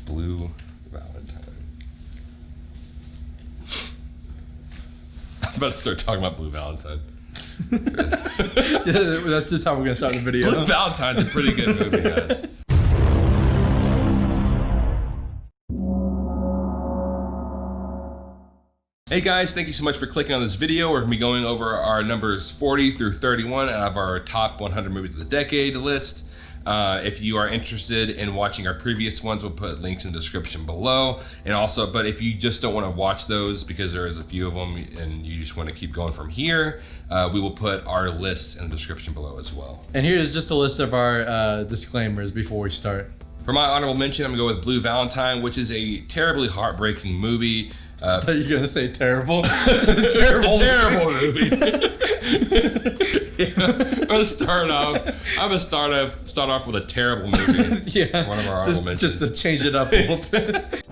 Blue Valentine. I'm about to start talking about Blue Valentine. Yeah, that's just how we're gonna start the video. Blue Valentine's a pretty good movie, guys. Hey guys, thank you so much for clicking on this video. We're gonna be going over our numbers 40 through 31 out of our top 100 movies of the decade list. If you are interested in watching our previous ones, we'll put links in the description below. And also, but if you just don't want to watch those because there is a few of them and you just want to keep going from here, we will put our lists in the description below as well. And here's just a list of our disclaimers before we start. For my honorable mention, I'm gonna go with Blue Valentine, which is a terribly heartbreaking movie. I thought you were gonna say terrible. terrible movie. Yeah. I'm gonna start off with a terrible movie. Yeah. One of our honorable mentions. Just to change it up a little bit.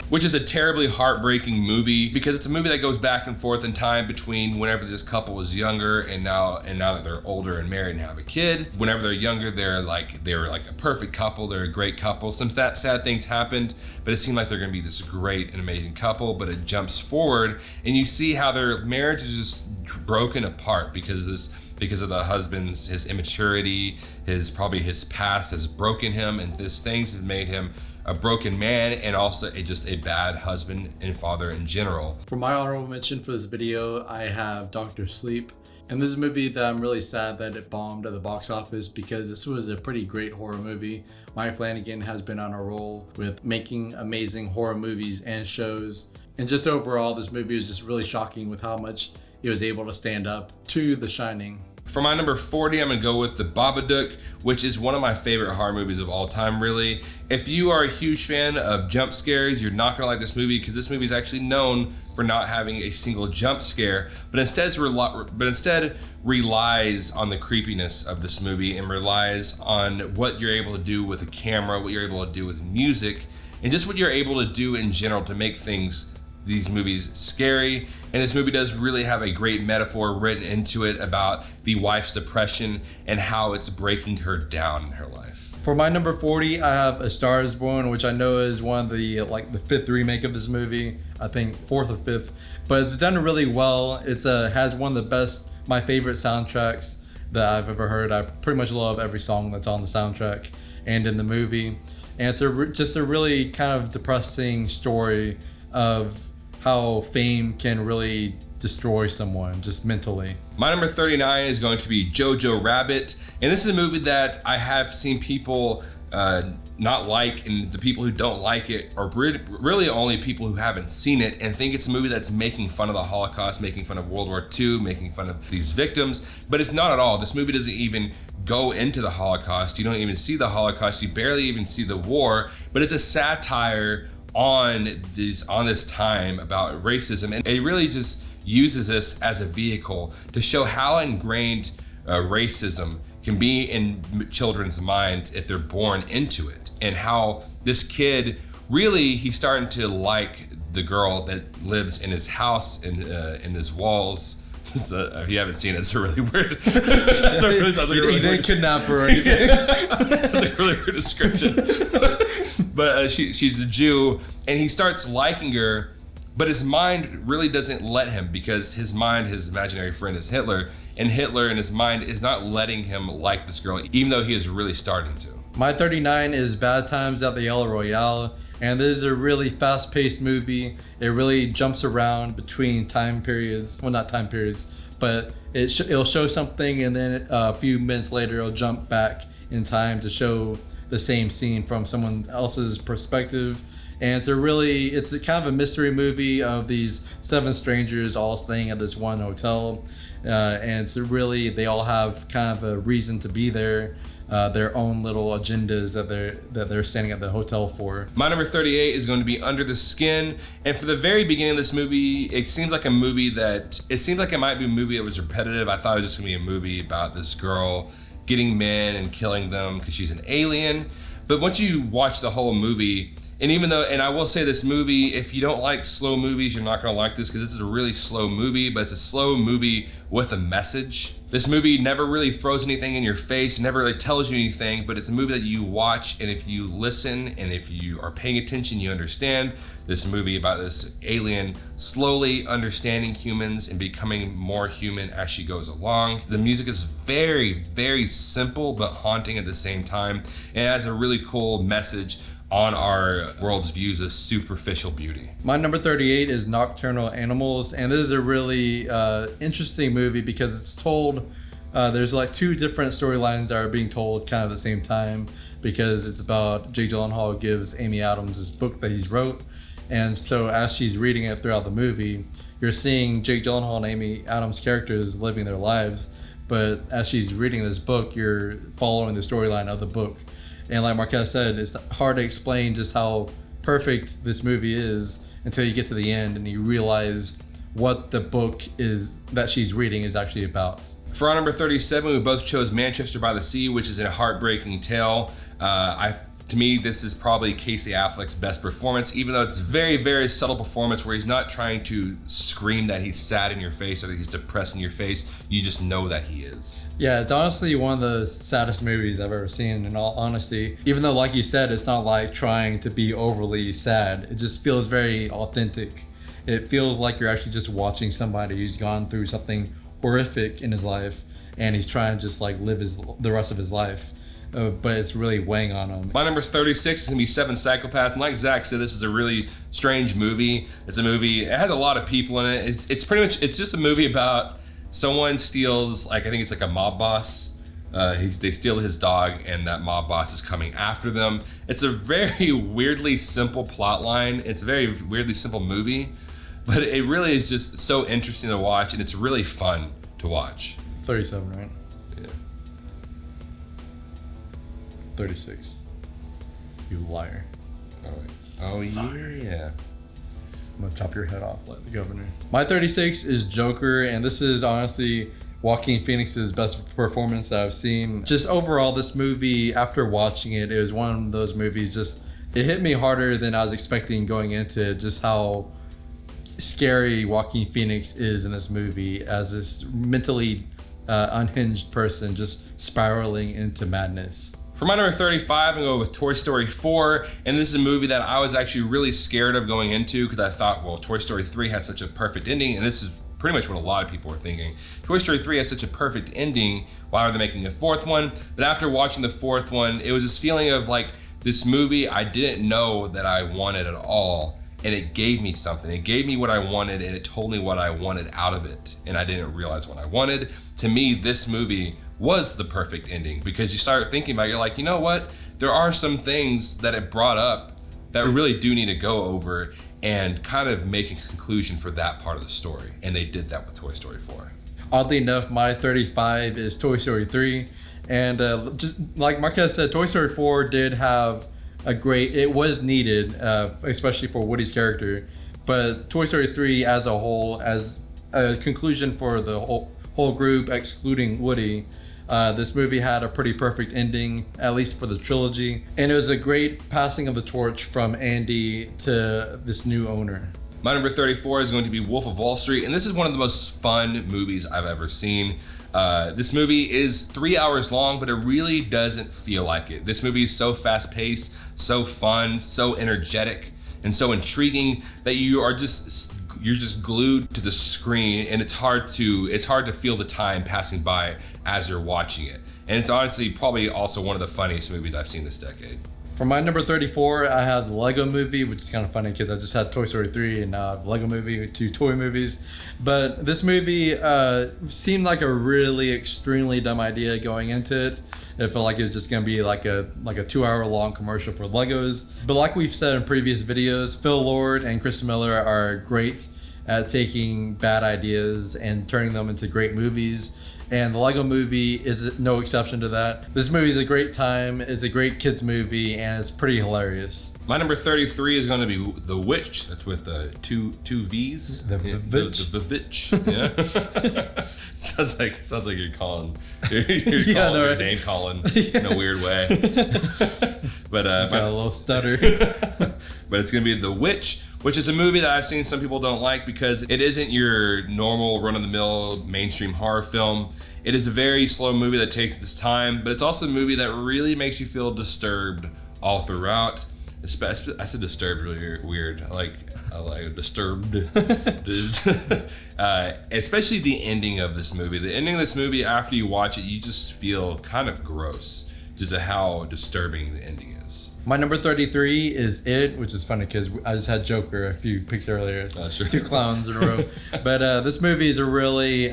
Which is a terribly heartbreaking movie because it's a movie that goes back and forth in time between whenever this couple was younger and now that they're older and married and have a kid. Whenever they're younger, they were like a perfect couple. They're a great couple. Some sad things happened, but it seemed like they're gonna be this great and amazing couple. But it jumps forward, and you see how their marriage is just broken apart because of the husband's his immaturity, his past has broken him, and these things have made him a broken man and also just a bad husband and father in general. For my honorable mention for this video, I have Dr. Sleep. And this is a movie that I'm really sad that it bombed at the box office because this was a pretty great horror movie. Mike Flanagan has been on a roll with making amazing horror movies and shows. And just overall, this movie was just really shocking with how much it was able to stand up to The Shining. For my number 40, I'm gonna go with The Babadook, which is one of my favorite horror movies of all time, really. If you are a huge fan of jump scares, you're not gonna like this movie because this movie is actually known for not having a single jump scare, but instead relies on the creepiness of this movie and relies on what you're able to do with a camera, what you're able to do with music, and just what you're able to do in general to make these movies scary. And this movie does really have a great metaphor written into it about the wife's depression and how it's breaking her down in her life. For my number 40, I have A Star Is Born, which I know is one of the fifth remake of this movie. I think fourth or fifth, but it's done really well. It's has one of the my favorite soundtracks that I've ever heard. I pretty much love every song that's on the soundtrack and in the movie. And it's just a really kind of depressing story of how fame can really destroy someone just mentally. My number 39 is going to be Jojo Rabbit, and this is a movie that I have seen people not like, and the people who don't like it are really only people who haven't seen it and think it's a movie that's making fun of the Holocaust, making fun of World War II, making fun of these victims, but it's not at all. This movie doesn't even go into the Holocaust. You don't even see the Holocaust. You barely even see the war, but it's a satire on this time about racism, and it really just uses this as a vehicle to show how ingrained racism can be in children's minds if they're born into it, and how this kid really he's starting to like the girl that lives in his house and in his walls. If you haven't seen it, it's a really weird. He didn't kidnap her or anything. Sounds like a really weird description. But she's a Jew, and he starts liking her, but his mind really doesn't let him because his imaginary friend is Hitler, and Hitler in his mind is not letting him like this girl, even though he is really starting to. My 39 is Bad Times at the El Royale, and this is a really fast-paced movie. It really jumps around between time periods. Well, not time periods, but it'll show something, and then a few minutes later, it'll jump back in time to show the same scene from someone else's perspective. And it's a kind of a mystery movie of these 7 strangers all staying at this one hotel, and they all have kind of a reason to be there. Their own little agendas that they're standing at the hotel for. My number 38 is going to be Under the Skin, and for the very beginning of this movie, it seems like it might be a movie that was repetitive. I thought it was just gonna be a movie about this girl getting men and killing them because she's an alien. But once you watch the whole movie, And even though, and I will say this movie, if you don't like slow movies, you're not going to like this because this is a really slow movie, but it's a slow movie with a message. This movie never really throws anything in your face, never really tells you anything, but it's a movie that you watch, and if you listen and if you are paying attention, you understand. This movie about this alien slowly understanding humans and becoming more human as she goes along. The music is very, very simple but haunting at the same time. And it has a really cool message on our world's views of superficial beauty. My number 38 is Nocturnal Animals, and this is a really interesting movie because it's told, there's like two different storylines that are being told kind of at the same time, because it's about Jake Gyllenhaal gives Amy Adams this book that he's wrote, and so as she's reading it throughout the movie, you're seeing Jake Gyllenhaal and Amy Adams' characters living their lives, but as she's reading this book, you're following the storyline of the book. And like Marquez said, it's hard to explain just how perfect this movie is until you get to the end and you realize what the book is that she's reading is actually about. For our number 37, we both chose Manchester by the Sea, which is a heartbreaking tale. To me, this is probably Casey Affleck's best performance, even though it's a very, very subtle performance where he's not trying to scream that he's sad in your face or that he's depressed in your face. You just know that he is. Yeah, it's honestly one of the saddest movies I've ever seen, in all honesty. Even though, like you said, it's not like trying to be overly sad. It just feels very authentic. It feels like you're actually just watching somebody who's gone through something horrific in his life, and he's trying to just like live the rest of his life. But it's really weighing on him. My number 36 is gonna be Seven Psychopaths, and like Zach said, this is a really strange movie. It's a movie, it has a lot of people in it. It's pretty much, it's just a movie about someone steals, like I think it's like a mob boss. They steal his dog, and that mob boss is coming after them. It's a very weirdly simple plot line. It's a very weirdly simple movie, but it really is just so interesting to watch, and it's really fun to watch. 37, right? Yeah. 36. You liar. Oh yeah. I'm gonna chop your head off like the governor. My 36 is Joker, and this is honestly Joaquin Phoenix's best performance that I've seen. Just overall, this movie, after watching it, it was one of those movies, just it hit me harder than I was expecting going into it, just how scary Joaquin Phoenix is in this movie as this mentally unhinged person just spiraling into madness. For my number 35, I'm going to go with Toy Story 4, and this is a movie that I was actually really scared of going into because I thought, well, Toy Story 3 had such a perfect ending, and this is pretty much what a lot of people were thinking. Toy Story 3 has such a perfect ending, why are they making a fourth one? But after watching the fourth one, it was this feeling of like, this movie I didn't know that I wanted at all, and it gave me something. It gave me what I wanted, and it told me what I wanted out of it, and I didn't realize what I wanted. To me, this movie was the perfect ending because you start thinking about it, you're like, you know what? There are some things that it brought up that really do need to go over and kind of make a conclusion for that part of the story. And they did that with Toy Story 4. Oddly enough, my 35 is Toy Story 3. And just like Marquez said, Toy Story 4 did have it was needed, especially for Woody's character. But Toy Story 3 as a whole, as a conclusion for the whole group, excluding Woody, this movie had a pretty perfect ending, at least for the trilogy. And it was a great passing of the torch from Andy to this new owner. My number 34 is going to be Wolf of Wall Street, and this is one of the most fun movies I've ever seen. This movie is 3 hours long, but it really doesn't feel like it. This movie is so fast-paced, so fun, so energetic, and so intriguing that you're just glued to the screen, and it's hard to feel the time passing by as you're watching it. And it's honestly probably also one of the funniest movies I've seen this decade. For my number 34, I have the Lego Movie, which is kind of funny because I just had Toy Story 3 and now I have the Lego Movie, two toy movies. But this movie seemed like a really extremely dumb idea going into it. It felt like it was just going to be like a 2 hour long commercial for Legos. But like we've said in previous videos, Phil Lord and Kristen Miller are great at taking bad ideas and turning them into great movies. And the Lego Movie is no exception to that. This movie is a great time. It's a great kids movie, and it's pretty hilarious. My number 33 is going to be The Witch. That's with the two V's. The Witch. The Witch. Yeah. sounds like you're calling. You're name calling in a weird way. But got a little stutter. But it's going to be The Witch, which is a movie that I've seen some people don't like because it isn't your normal run-of-the-mill mainstream horror film. It is a very slow movie that takes its time, but it's also a movie that really makes you feel disturbed all throughout. I said disturbed really weird. I like disturbed. Especially the ending of this movie. The ending of this movie, after you watch it, you just feel kind of gross just at how disturbing the ending is. My number 33 is It, which is funny because I just had Joker a few picks earlier. That's true. 2 clowns in a row. But this movie is a really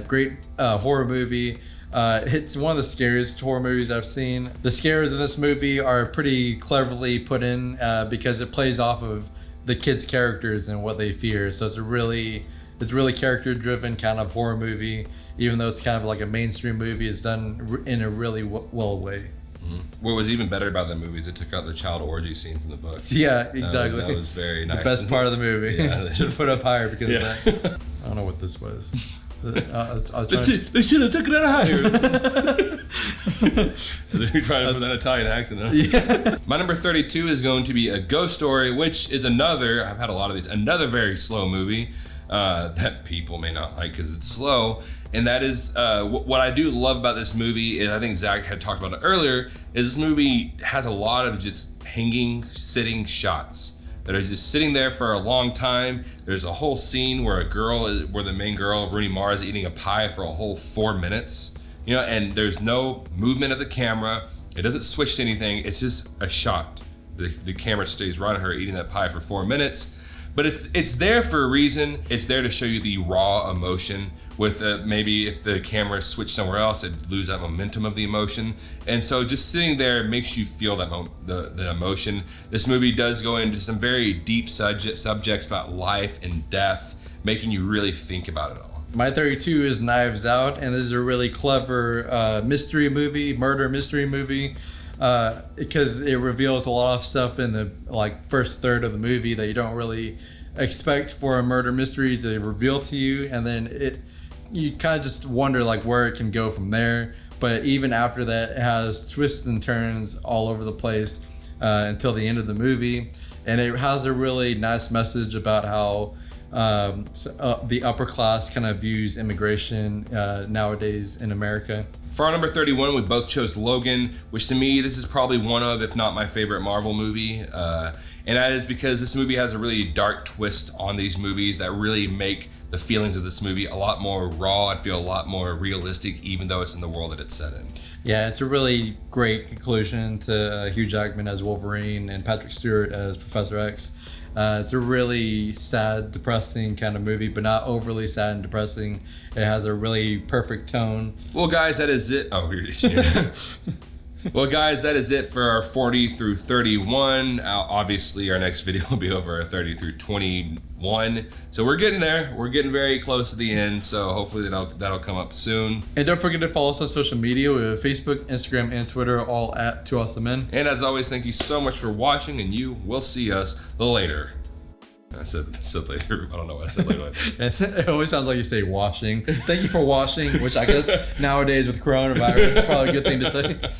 great horror movie. It's one of the scariest horror movies I've seen. The scares in this movie are pretty cleverly put in because it plays off of the kids' characters and what they fear. So it's really character driven kind of horror movie. Even though it's kind of like a mainstream movie, it's done in a really well way. Mm-hmm. What was even better about the movie is it took out the child orgy scene from the book. Yeah, exactly. That was very nice. The best part of the movie. Yeah, should have put up higher because of that. I don't know what this was. I was they should have taken it higher. They're trying to put that Italian accent on. Yeah. My number 32 is going to be A Ghost Story, which is another very slow movie that people may not like because it's slow. And that is what I do love about this movie, and I think Zach had talked about it earlier, is this movie has a lot of just sitting shots that are just sitting there for a long time. There's a whole scene where the main girl, Rooney Mara, is eating a pie for a whole 4 minutes, and there's no movement of the camera. It doesn't switch to anything. It's just a shot. The camera stays right on her eating that pie for 4 minutes. But it's there for a reason. It's there to show you the raw emotion. With maybe if the camera switched somewhere else, it'd lose that momentum of the emotion. And so just sitting there makes you feel that the emotion. This movie does go into some very deep subjects about life and death, making you really think about it all. My 32 is Knives Out, and this is a really clever murder mystery movie. Because it reveals a lot of stuff in the first third of the movie that you don't really expect for a murder mystery to reveal to you, and then you kind of just wonder where it can go from there. But even after that, it has twists and turns all over the place until the end of the movie, and it has a really nice message about how the upper class kind of views immigration nowadays in America. For our number 31, we both chose Logan, which to me, this is probably one of, if not my favorite Marvel movie. And that is because this movie has a really dark twist on these movies that really make the feelings of this movie a lot more raw and feel a lot more realistic, even though it's in the world that it's set in. Yeah, it's a really great conclusion to Hugh Jackman as Wolverine and Patrick Stewart as Professor X. It's a really sad, depressing kind of movie, but not overly sad and depressing. It has a really perfect tone. Well, guys, that is it. Oh, Well, guys, that is it for our 40 through 31. Obviously, our next video will be over our 30 through 21. So we're getting there. We're getting very close to the end. So hopefully that'll come up soon. And don't forget to follow us on social media. We have Facebook, Instagram, and Twitter, all at 2 Awesome Men. And as always, thank you so much for watching, and you will see us later. I said later. I don't know what I said later. It always sounds like you say washing. Thank you for washing, which I guess nowadays with coronavirus is probably a good thing to say.